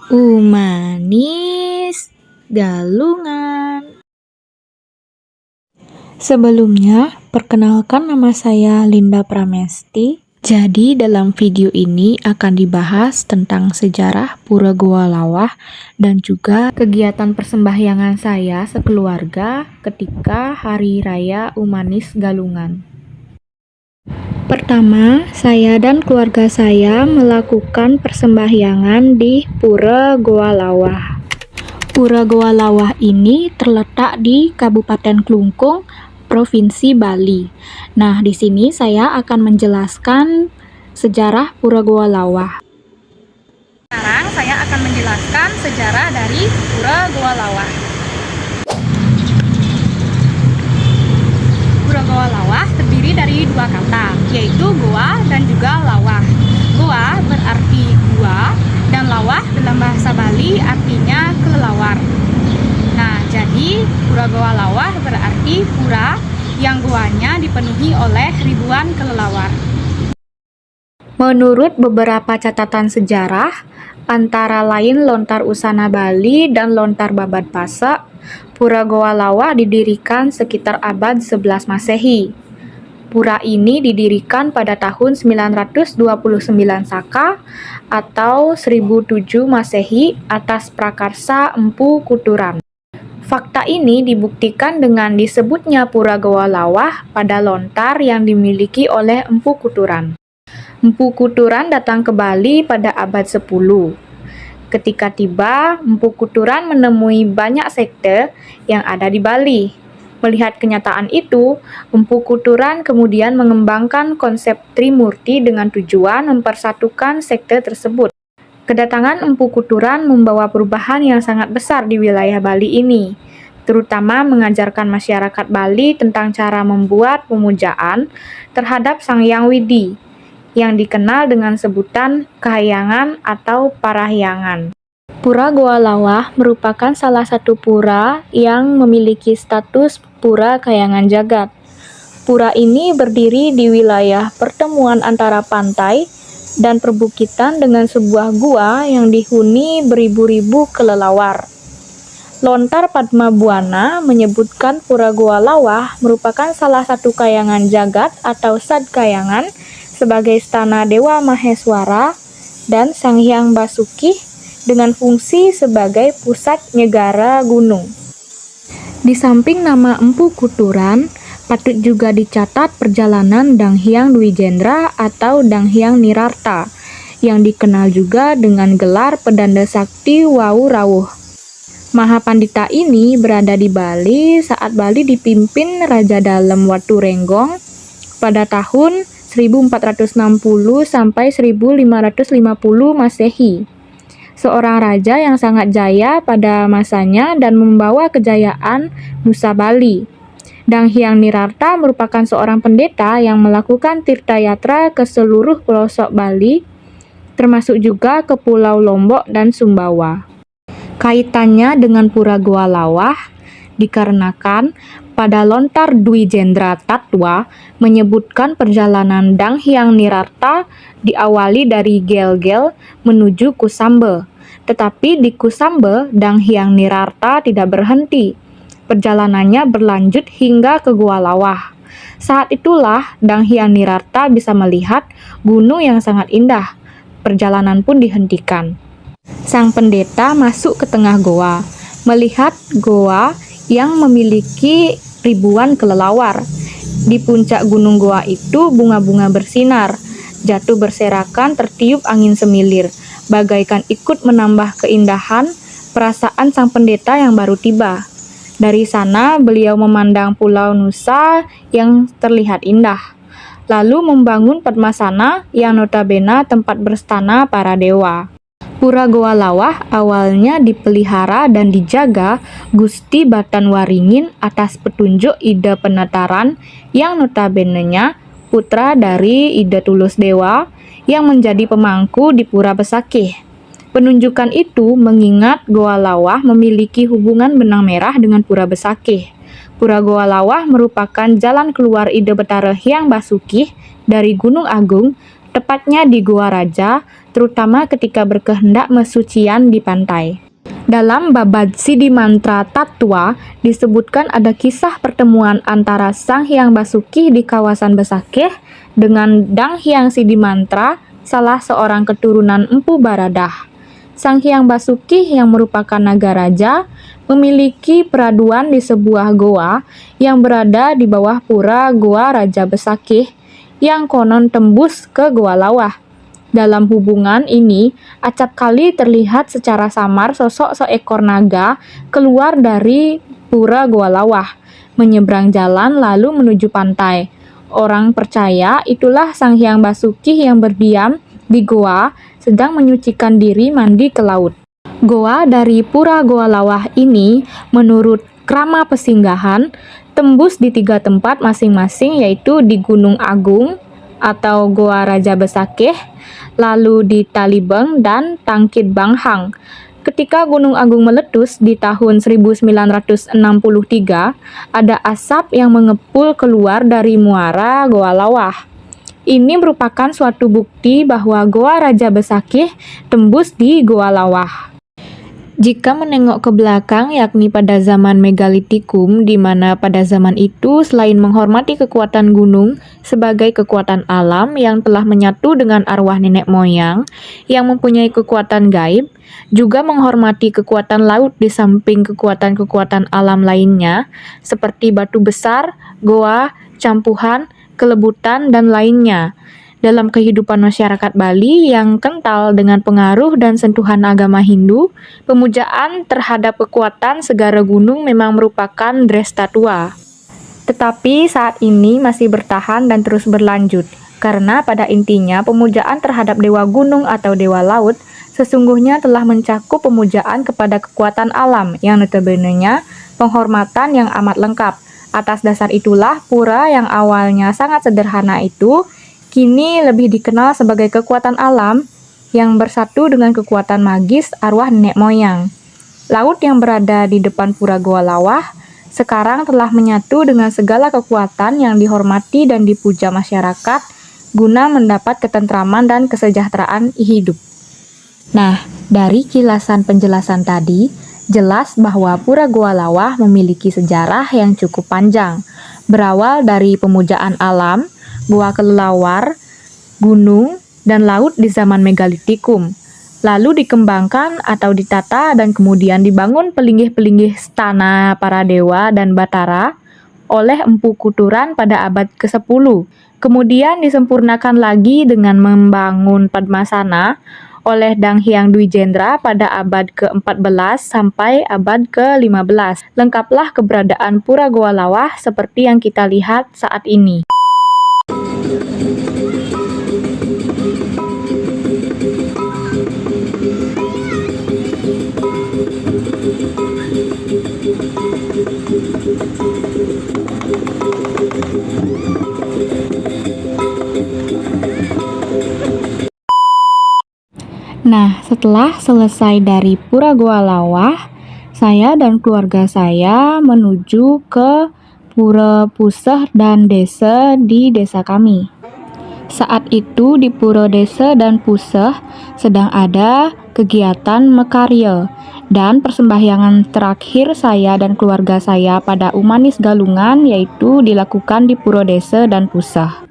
Umanis Galungan. Sebelumnya, perkenalkan nama saya Linda Pramesti. Jadi dalam video ini akan dibahas tentang sejarah Pura Goa Lawah dan juga kegiatan persembahyangan saya sekeluarga ketika Hari Raya Umanis Galungan. Pertama, saya dan keluarga saya melakukan persembahyangan di Pura Goa Lawah. Pura Goa Lawah ini terletak di Kabupaten Klungkung, Provinsi Bali. Nah, di sini saya akan menjelaskan sejarah Pura Goa Lawah. Sekarang saya akan menjelaskan sejarah dari Pura Goa Lawah. Pura Goa Lawah terdiri dari dua kata, yaitu goa dan juga lawah. Goa berarti gua dan lawah dalam bahasa Bali artinya kelelawar. Nah, jadi Pura Goa Lawah berarti pura yang goanya dipenuhi oleh ribuan kelelawar. Menurut beberapa catatan sejarah, antara lain Lontar Usana Bali dan Lontar Babad Pasak, Pura Goa Lawah didirikan sekitar abad 11 Masehi. Pura ini didirikan pada tahun 929 Saka atau 1007 Masehi atas prakarsa Empu Kuturan. Fakta ini dibuktikan dengan disebutnya Pura Goa Lawah pada lontar yang dimiliki oleh Empu Kuturan. Empu Kuturan datang ke Bali pada abad 10. Ketika tiba, Empu Kuturan menemui banyak sekte yang ada di Bali. Melihat kenyataan itu, Empu Kuturan kemudian mengembangkan konsep Trimurti dengan tujuan mempersatukan sekte tersebut. Kedatangan Empu Kuturan membawa perubahan yang sangat besar di wilayah Bali ini, terutama mengajarkan masyarakat Bali tentang cara membuat pemujaan terhadap Sang Hyang Widi, yang dikenal dengan sebutan Kahyangan atau Parahyangan. Pura Goa Lawah merupakan salah satu pura yang memiliki status Pura Kahyangan Jagat. Pura ini berdiri di wilayah pertemuan antara pantai dan perbukitan dengan sebuah gua yang dihuni beribu-ribu kelelawar. Lontar Padma Buana menyebutkan Pura Goa Lawah merupakan salah satu Kahyangan Jagat atau Sad Kahyangan sebagai stana Dewa Maheswara dan Sang Hyang Basuki dengan fungsi sebagai pusat nyegara gunung. Di samping nama Empu Kuturan, patut juga dicatat perjalanan Dang Hyang Dwijendra atau Dang Hyang Nirarta, yang dikenal juga dengan gelar Pedanda Sakti Wau Rawuh. Mahapandita ini berada di Bali saat Bali dipimpin Raja Dalem Waturenggong pada tahun 1460 sampai 1550 Masehi. Seorang raja yang sangat jaya pada masanya dan membawa kejayaan Nusa Bali. Dang Hyang Nirarta merupakan seorang pendeta yang melakukan tirta yatra ke seluruh pelosok Bali, termasuk juga ke Pulau Lombok dan Sumbawa. Kaitannya dengan Pura Goa Lawah dikarenakan pada lontar Dwijendra Tatwa menyebutkan perjalanan Dang Hyang Nirarta diawali dari Gel-Gel menuju Kusambe. Tetapi di Kusambe, Dang Hyang Nirarta tidak berhenti. Perjalanannya berlanjut hingga ke Goa Lawah. Saat itulah Dang Hyang Nirarta bisa melihat gunung yang sangat indah. Perjalanan pun dihentikan. Sang pendeta masuk ke tengah goa, melihat goa yang memiliki ribuan kelelawar. Di puncak gunung goa itu bunga-bunga bersinar, jatuh berserakan tertiup angin semilir, bagaikan ikut menambah keindahan perasaan sang pendeta yang baru tiba. Dari sana beliau memandang Pulau Nusa yang terlihat indah, lalu membangun Padmasana yang notabene tempat berstana para dewa. Pura Goa Lawah awalnya dipelihara dan dijaga Gusti Batan Waringin atas petunjuk Ida Penataran yang notabenenya putra dari Ida Tulus Dewa yang menjadi pemangku di Pura Besakih. Penunjukan itu mengingat Goa Lawah memiliki hubungan benang merah dengan Pura Besakih. Pura Goa Lawah merupakan jalan keluar Ida Betara Hyang Basuki dari Gunung Agung, tepatnya di Goa Raja, terutama ketika berkehendak mesucian di pantai. Dalam babad Siddhimantra Tattwa disebutkan ada kisah pertemuan antara Sang Hyang Basuki di kawasan Besakeh dengan Dang Hyang Siddhimantra, salah seorang keturunan Empu Baradah. Sang Hyang Basuki yang merupakan naga raja memiliki peraduan di sebuah goa yang berada di bawah pura Goa Raja Besakeh yang konon tembus ke Goa Lawah. Dalam hubungan ini, acap kali terlihat secara samar sosok seekor naga keluar dari pura Goa Lawah, menyeberang jalan lalu menuju pantai. Orang percaya itulah Sang Hyang Basuki yang berdiam di goa sedang menyucikan diri mandi ke laut. Goa dari pura Goa Lawah ini menurut krama pesinggahan tembus di 3 tempat masing-masing, yaitu di Gunung Agung atau Goa Raja Besakeh, lalu di Talibeng dan Tangkit Banghang. Ketika Gunung Agung meletus di tahun 1963, ada asap yang mengepul keluar dari muara Goa Lawah. Ini merupakan suatu bukti bahwa Goa Raja Besakeh tembus di Goa Lawah. Jika menengok ke belakang, yakni pada zaman Megalitikum, di mana pada zaman itu selain menghormati kekuatan gunung sebagai kekuatan alam yang telah menyatu dengan arwah nenek moyang yang mempunyai kekuatan gaib, juga menghormati kekuatan laut di samping kekuatan-kekuatan alam lainnya, seperti batu besar, goa, campuhan, kelebutan, dan lainnya. Dalam kehidupan masyarakat Bali yang kental dengan pengaruh dan sentuhan agama Hindu, pemujaan terhadap kekuatan segara gunung memang merupakan dresta tua. Tetapi saat ini masih bertahan dan terus berlanjut, karena pada intinya pemujaan terhadap dewa gunung atau dewa laut sesungguhnya telah mencakup pemujaan kepada kekuatan alam yang notabene-nya penghormatan yang amat lengkap. Atas dasar itulah pura yang awalnya sangat sederhana itu kini lebih dikenal sebagai kekuatan alam yang bersatu dengan kekuatan magis arwah nenek moyang. Laut yang berada di depan pura Goa Lawah sekarang telah menyatu dengan segala kekuatan yang dihormati dan dipuja masyarakat guna mendapat ketentraman dan kesejahteraan hidup. Nah, dari kilasan penjelasan tadi, jelas bahwa pura Goa Lawah memiliki sejarah yang cukup panjang, berawal dari pemujaan alam, goa kelelawar, gunung, dan laut di zaman Megalitikum, lalu dikembangkan atau ditata dan kemudian dibangun pelinggih-pelinggih stana para dewa dan batara oleh Empu Kuturan pada abad ke-10. Kemudian disempurnakan lagi dengan membangun Padmasana oleh Dang Hyang Dwijendra pada abad ke-14 sampai abad ke-15. Lengkaplah keberadaan pura Goa Lawah seperti yang kita lihat saat ini. Nah, setelah selesai dari pura Goa Lawah, saya dan keluarga saya menuju ke Pura Puseh dan Desa di desa kami. Saat itu di Pura Desa dan Puseh sedang ada kegiatan mekarya, dan persembahyangan terakhir saya dan keluarga saya pada Umanis Galungan yaitu dilakukan di Pura Desa dan Puseh.